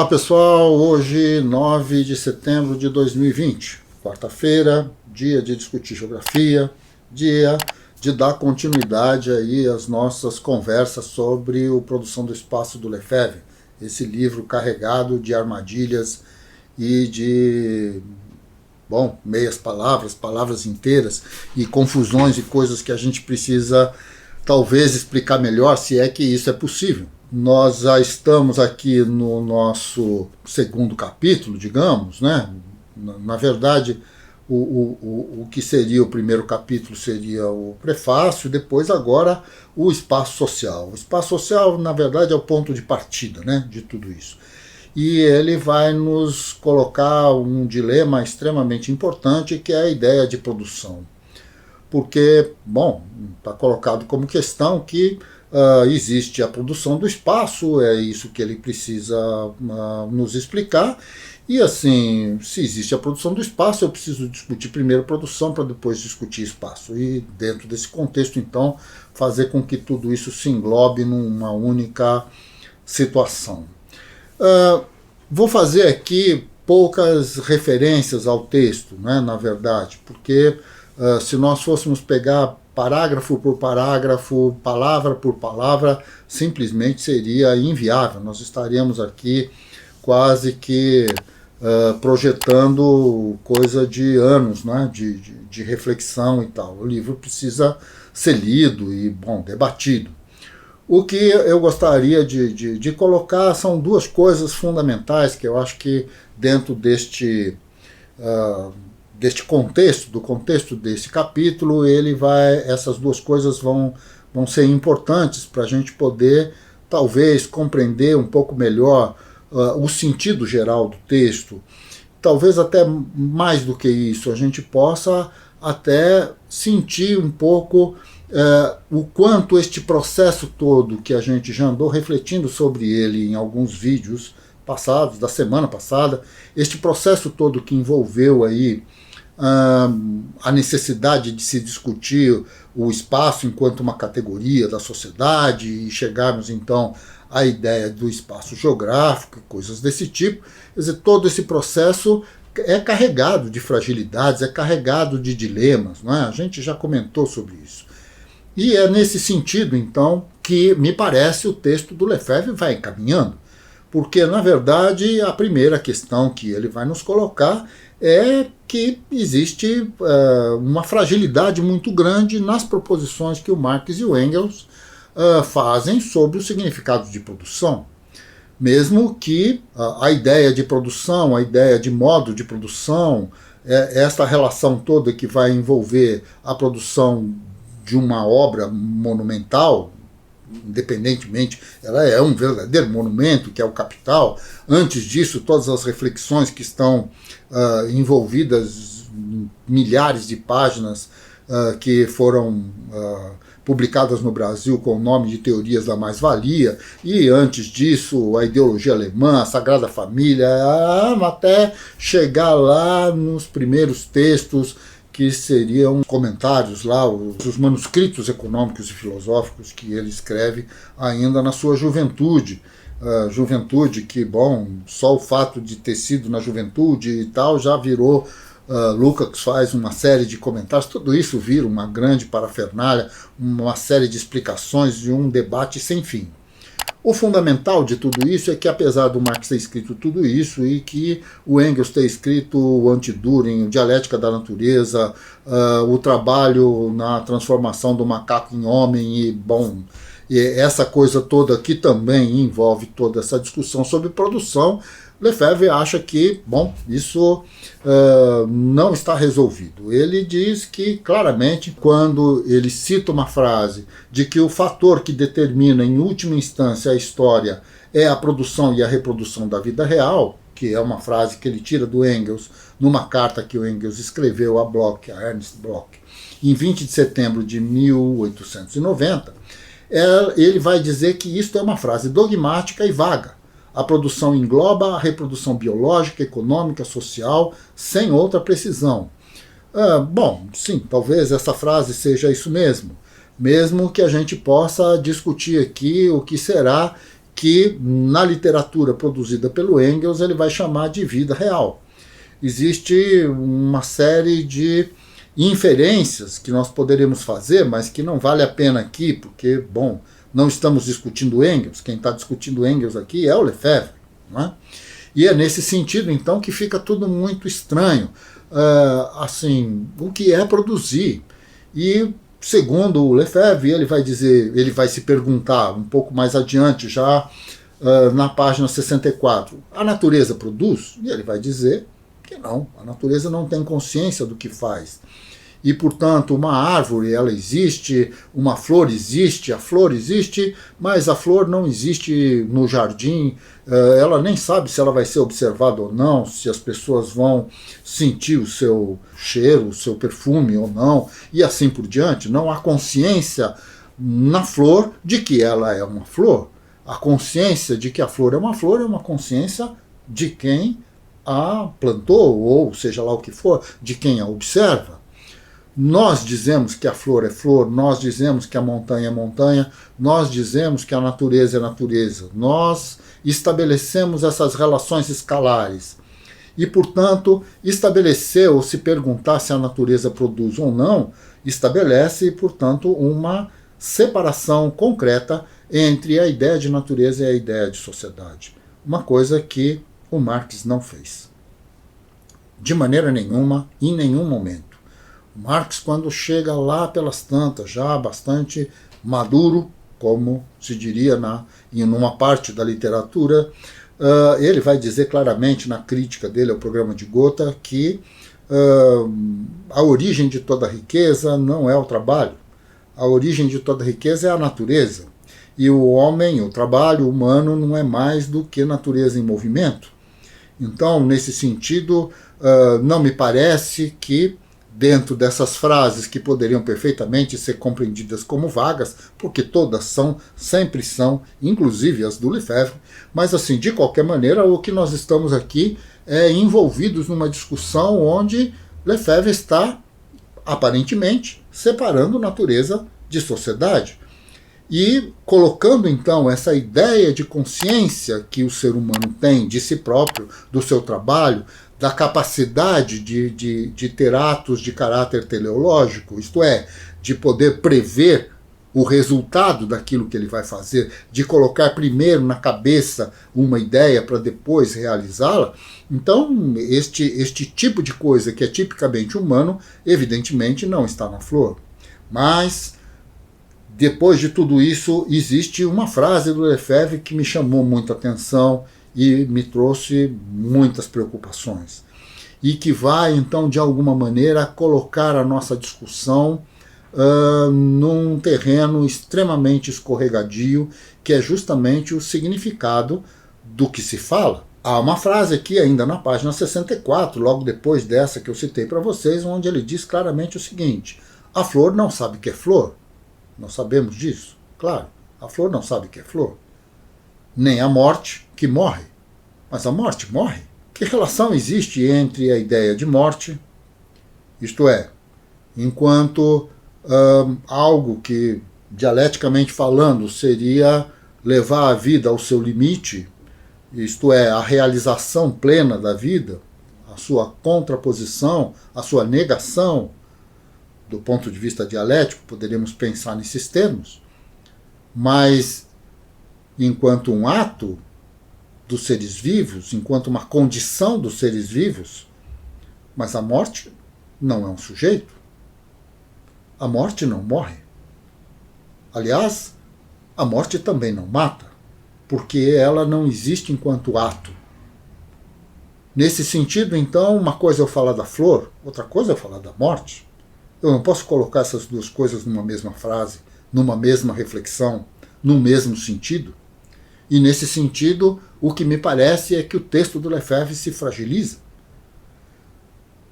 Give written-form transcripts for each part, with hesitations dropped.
Olá pessoal, hoje 9 de setembro de 2020, quarta-feira, dia de discutir geografia, dia de dar continuidade aí às nossas conversas sobre a Produção do Espaço do Lefebvre, esse livro carregado de armadilhas e de, meias palavras, palavras inteiras e confusões e coisas que a gente precisa talvez explicar melhor, se é que isso é possível. Nós já estamos aqui no nosso segundo capítulo, digamos, né? Na verdade, o que seria o primeiro capítulo seria o prefácio, depois agora o espaço social. O espaço social, na verdade, é o ponto de partida, né, de tudo isso. E ele vai nos colocar um dilema extremamente importante, que é a ideia de produção. Porque, está colocado como questão que existe a produção do espaço, é isso que ele precisa nos explicar. E assim, se existe a produção do espaço, eu preciso discutir primeiro a produção para depois discutir espaço. E dentro desse contexto, então, fazer com que tudo isso se englobe numa única situação. Vou fazer aqui poucas referências ao texto, né, na verdade, porque se nós fôssemos pegar parágrafo por parágrafo, palavra por palavra, simplesmente seria inviável. Nós estaríamos aqui quase que projetando coisa de anos, né, de reflexão e tal. O livro precisa ser lido e, debatido. O que eu gostaria de colocar são duas coisas fundamentais que eu acho que dentro deste contexto, do contexto desse capítulo, essas duas coisas vão ser importantes para a gente poder, talvez, compreender um pouco melhor o sentido geral do texto. Talvez até mais do que isso, a gente possa até sentir um pouco o quanto este processo todo, que a gente já andou refletindo sobre ele em alguns vídeos passados, da semana passada, este processo todo que envolveu aí a necessidade de se discutir o espaço enquanto uma categoria da sociedade e chegarmos então à ideia do espaço geográfico, coisas desse tipo. Quer dizer, todo esse processo é carregado de fragilidades, é carregado de dilemas, não é? A gente já comentou sobre isso. E é nesse sentido, então, que me parece o texto do Lefebvre vai encaminhando, porque, na verdade, a primeira questão que ele vai nos colocar é que existe uma fragilidade muito grande nas proposições que o Marx e o Engels fazem sobre o significado de produção. Mesmo que a ideia de produção, a ideia de modo de produção, esta relação toda que vai envolver a produção de uma obra monumental, independentemente, ela é um verdadeiro monumento, que é o Capital. Antes disso, todas as reflexões que estão envolvidas em milhares de páginas que foram publicadas no Brasil com o nome de Teorias da Mais-Valia, e antes disso, a ideologia alemã, a Sagrada Família, até chegar lá nos primeiros textos que seriam comentários lá, os manuscritos econômicos e filosóficos que ele escreve ainda na sua juventude. Juventude que, só o fato de ter sido na juventude e tal já virou, Lukács faz uma série de comentários, tudo isso vira uma grande parafernália, uma série de explicações e um debate sem fim. O fundamental de tudo isso é que, apesar do Marx ter escrito tudo isso e que o Engels ter escrito o Anti-Düring, Dialética da Natureza, o trabalho na transformação do macaco em homem e essa coisa toda que também envolve toda essa discussão sobre produção, Lefebvre acha que, isso não está resolvido. Ele diz que, claramente, quando ele cita uma frase de que o fator que determina, em última instância, a história é a produção e a reprodução da vida real, que é uma frase que ele tira do Engels, numa carta que o Engels escreveu a Bloch, a Ernst Bloch, em 20 de setembro de 1890, ele vai dizer que isto é uma frase dogmática e vaga. A produção engloba a reprodução biológica, econômica, social, sem outra precisão. Sim, talvez essa frase seja isso mesmo. Mesmo que a gente possa discutir aqui o que será que na literatura produzida pelo Engels ele vai chamar de vida real. Existe uma série de inferências que nós poderíamos fazer, mas que não vale a pena aqui, porque, bom, não estamos discutindo Engels, quem está discutindo Engels aqui é o Lefebvre, não é? E é nesse sentido, então, que fica tudo muito estranho. Assim, o que é produzir? E, segundo o Lefebvre, ele vai dizer, ele vai se perguntar um pouco mais adiante, já na página 64, a natureza produz? E ele vai dizer que não, a natureza não tem consciência do que faz. E, portanto, uma árvore, ela existe, uma flor existe, a flor existe, mas a flor não existe no jardim, ela nem sabe se ela vai ser observada ou não, se as pessoas vão sentir o seu cheiro, o seu perfume ou não, e assim por diante. Não há consciência na flor de que ela é uma flor. A consciência de que a flor é uma consciência de quem a plantou, ou seja lá o que for, de quem a observa. Nós dizemos que a flor é flor, nós dizemos que a montanha é montanha, nós dizemos que a natureza é natureza. Nós estabelecemos essas relações escalares. E, portanto, estabelecer ou se perguntar se a natureza produz ou não, estabelece, portanto, uma separação concreta entre a ideia de natureza e a ideia de sociedade. Uma coisa que o Marx não fez. De maneira nenhuma, em nenhum momento. Marx, quando chega lá pelas tantas, já bastante maduro, como se diria em uma parte da literatura, ele vai dizer claramente na crítica dele ao programa de Gotha que a origem de toda riqueza não é o trabalho. A origem de toda riqueza é a natureza. E o homem, o trabalho humano, não é mais do que natureza em movimento. Então, nesse sentido, não me parece que dentro dessas frases que poderiam perfeitamente ser compreendidas como vagas, porque todas são, sempre são, inclusive as do Lefebvre, mas assim, de qualquer maneira, o que nós estamos aqui é envolvidos numa discussão onde Lefebvre está, aparentemente, separando natureza de sociedade. E colocando então essa ideia de consciência que o ser humano tem de si próprio, do seu trabalho, da capacidade de ter atos de caráter teleológico, isto é, de poder prever o resultado daquilo que ele vai fazer, de colocar primeiro na cabeça uma ideia para depois realizá-la. Então, este tipo de coisa que é tipicamente humano, evidentemente não está na flor. Mas, depois de tudo isso, existe uma frase do Lefebvre que me chamou muita atenção e me trouxe muitas preocupações. E que vai, então, de alguma maneira, colocar a nossa discussão num terreno extremamente escorregadio, que é justamente o significado do que se fala. Há uma frase aqui, ainda na página 64, logo depois dessa que eu citei para vocês, onde ele diz claramente o seguinte: a flor não sabe que é flor. Nós sabemos disso, claro. A flor não sabe que é flor. Nem a morte, que morre. Mas a morte morre. Que relação existe entre a ideia de morte, isto é, enquanto algo que, dialeticamente falando, seria levar a vida ao seu limite, isto é, a realização plena da vida, a sua contraposição, a sua negação, do ponto de vista dialético, poderíamos pensar nesses termos, mas enquanto um ato dos seres vivos, enquanto uma condição dos seres vivos, mas a morte não é um sujeito. A morte não morre. Aliás, a morte também não mata, porque ela não existe enquanto ato. Nesse sentido, então, uma coisa é eu falar da flor, outra coisa é eu falar da morte. Eu não posso colocar essas duas coisas numa mesma frase, numa mesma reflexão, no mesmo sentido. E nesse sentido, o que me parece é que o texto do Lefebvre se fragiliza.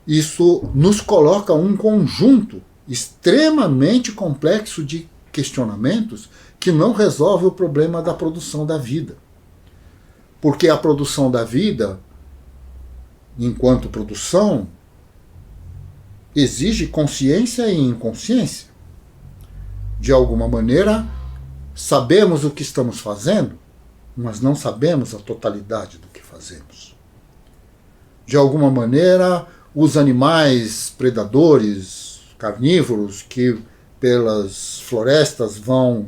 Isso nos coloca um conjunto extremamente complexo de questionamentos que não resolve o problema da produção da vida. Porque a produção da vida, enquanto produção, exige consciência e inconsciência. De alguma maneira, sabemos o que estamos fazendo, mas não sabemos a totalidade do que fazemos. De alguma maneira, os animais predadores, carnívoros, que pelas florestas vão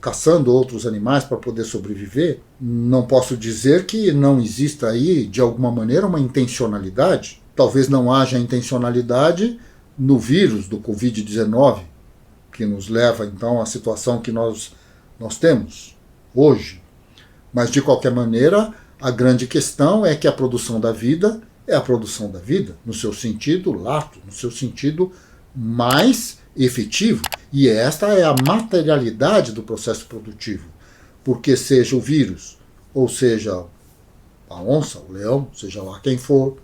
caçando outros animais para poder sobreviver, não posso dizer que não exista aí, de alguma maneira, uma intencionalidade. Talvez não haja intencionalidade no vírus do Covid-19, que nos leva, então, à situação que nós temos hoje. Mas, de qualquer maneira, a grande questão é que a produção da vida é a produção da vida, no seu sentido lato, no seu sentido mais efetivo. E esta é a materialidade do processo produtivo. Porque seja o vírus, ou seja a onça, o leão, seja lá quem for,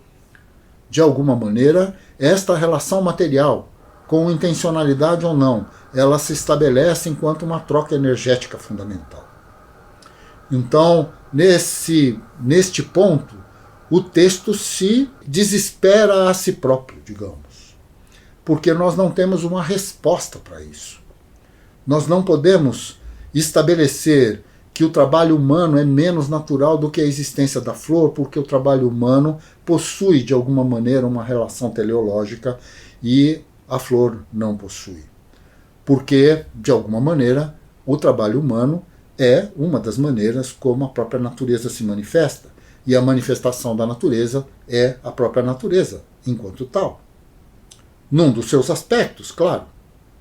de alguma maneira, esta relação material, com intencionalidade ou não, ela se estabelece enquanto uma troca energética fundamental. Então, neste ponto, o texto se desespera a si próprio, digamos, porque nós não temos uma resposta para isso. Nós não podemos estabelecer que o trabalho humano é menos natural do que a existência da flor, porque o trabalho humano possui, de alguma maneira, uma relação teleológica e a flor não possui. Porque, de alguma maneira, o trabalho humano é uma das maneiras como a própria natureza se manifesta. E a manifestação da natureza é a própria natureza, enquanto tal. Num dos seus aspectos, claro,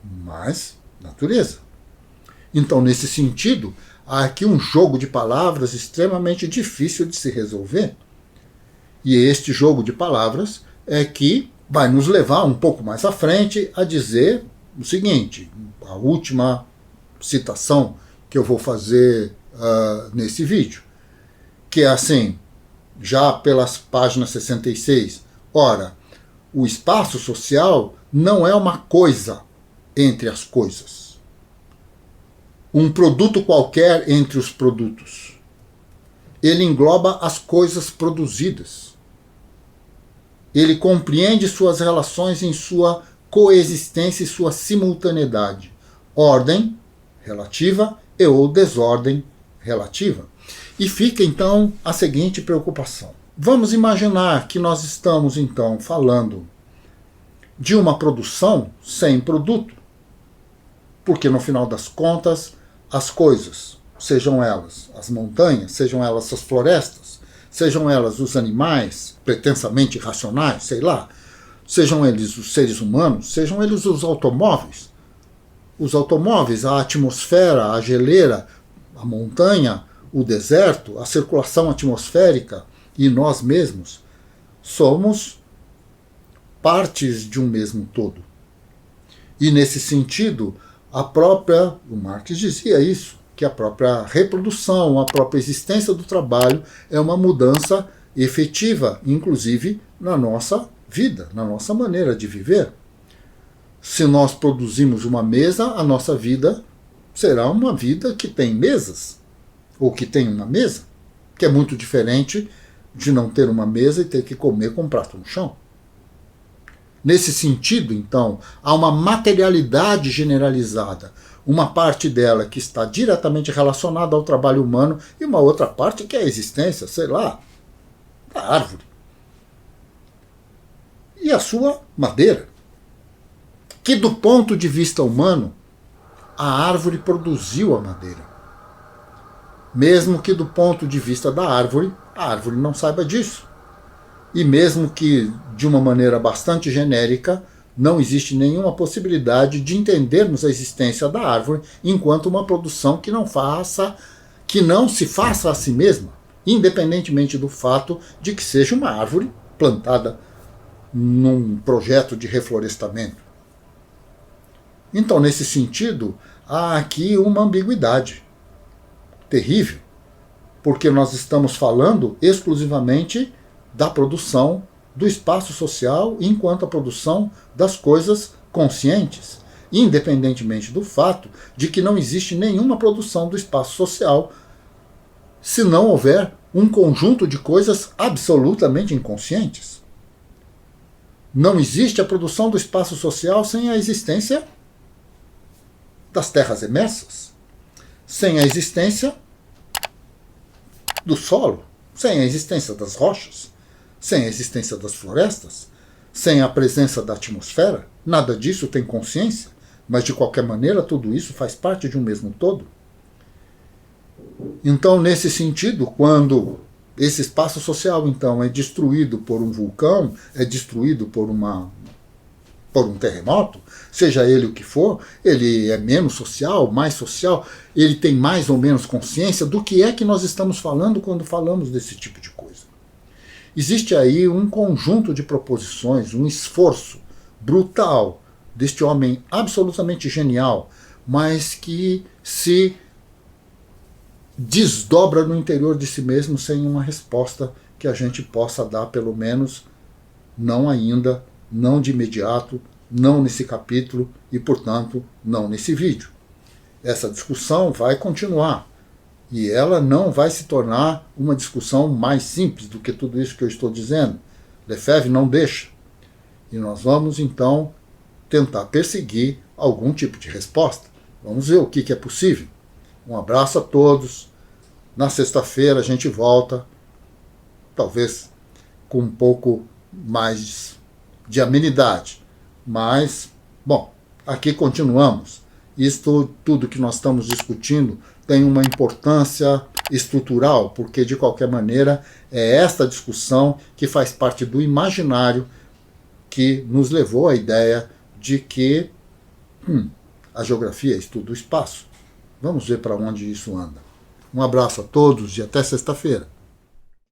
mas natureza. Então, nesse sentido, há aqui um jogo de palavras extremamente difícil de se resolver. E este jogo de palavras é que vai nos levar um pouco mais à frente a dizer o seguinte, a última citação que eu vou fazer nesse vídeo, que é assim, já pelas páginas 66, ora, o espaço social não é uma coisa entre as coisas, um produto qualquer entre os produtos. Ele engloba as coisas produzidas. Ele compreende suas relações em sua coexistência e sua simultaneidade, ordem relativa e ou desordem relativa. E fica então a seguinte preocupação. Vamos imaginar que nós estamos então falando de uma produção sem produto, porque no final das contas as coisas, sejam elas as montanhas, sejam elas as florestas, sejam elas os animais pretensamente racionais, sei lá, sejam eles os seres humanos, sejam eles os automóveis, a atmosfera, a geleira, a montanha, o deserto, a circulação atmosférica e nós mesmos somos partes de um mesmo todo. E nesse sentido, o Marx dizia isso, que a própria reprodução, a própria existência do trabalho é uma mudança efetiva, inclusive na nossa vida, na nossa maneira de viver. Se nós produzimos uma mesa, a nossa vida será uma vida que tem mesas, ou que tem uma mesa, que é muito diferente de não ter uma mesa e ter que comer com um prato no chão. Nesse sentido, então, há uma materialidade generalizada, uma parte dela que está diretamente relacionada ao trabalho humano e uma outra parte que é a existência, sei lá, da árvore. E a sua madeira, que do ponto de vista humano, a árvore produziu a madeira. Mesmo que do ponto de vista da árvore, a árvore não saiba disso. E mesmo que, de uma maneira bastante genérica, não existe nenhuma possibilidade de entendermos a existência da árvore enquanto uma produção que não se faça a si mesma, independentemente do fato de que seja uma árvore plantada num projeto de reflorestamento. Então, nesse sentido, há aqui uma ambiguidade terrível, porque nós estamos falando exclusivamente da produção do espaço social enquanto a produção das coisas conscientes, independentemente do fato de que não existe nenhuma produção do espaço social se não houver um conjunto de coisas absolutamente inconscientes. Não existe a produção do espaço social sem a existência das terras emersas, sem a existência do solo, sem a existência das rochas, sem a existência das florestas, sem a presença da atmosfera. Nada disso tem consciência, mas de qualquer maneira tudo isso faz parte de um mesmo todo. Então, nesse sentido, quando esse espaço social então é destruído por um vulcão, é destruído por um terremoto, seja ele o que for, ele é menos social, mais social, ele tem mais ou menos consciência do que é que nós estamos falando quando falamos desse tipo de coisa. Existe aí um conjunto de proposições, um esforço brutal deste homem absolutamente genial, mas que se desdobra no interior de si mesmo sem uma resposta que a gente possa dar, pelo menos não ainda, não de imediato, não nesse capítulo e, portanto, não nesse vídeo. Essa discussão vai continuar e ela não vai se tornar uma discussão mais simples do que tudo isso que eu estou dizendo. Lefebvre não deixa. E nós vamos, então, tentar perseguir algum tipo de resposta. Vamos ver o que é possível. Um abraço a todos. Na sexta-feira a gente volta, talvez com um pouco mais de amenidade. Mas, bom, aqui continuamos. Isto tudo que nós estamos discutindo tem uma importância estrutural, porque de qualquer maneira é esta discussão que faz parte do imaginário que nos levou à ideia de que a geografia estuda o espaço. Vamos ver para onde isso anda. Um abraço a todos e até sexta-feira.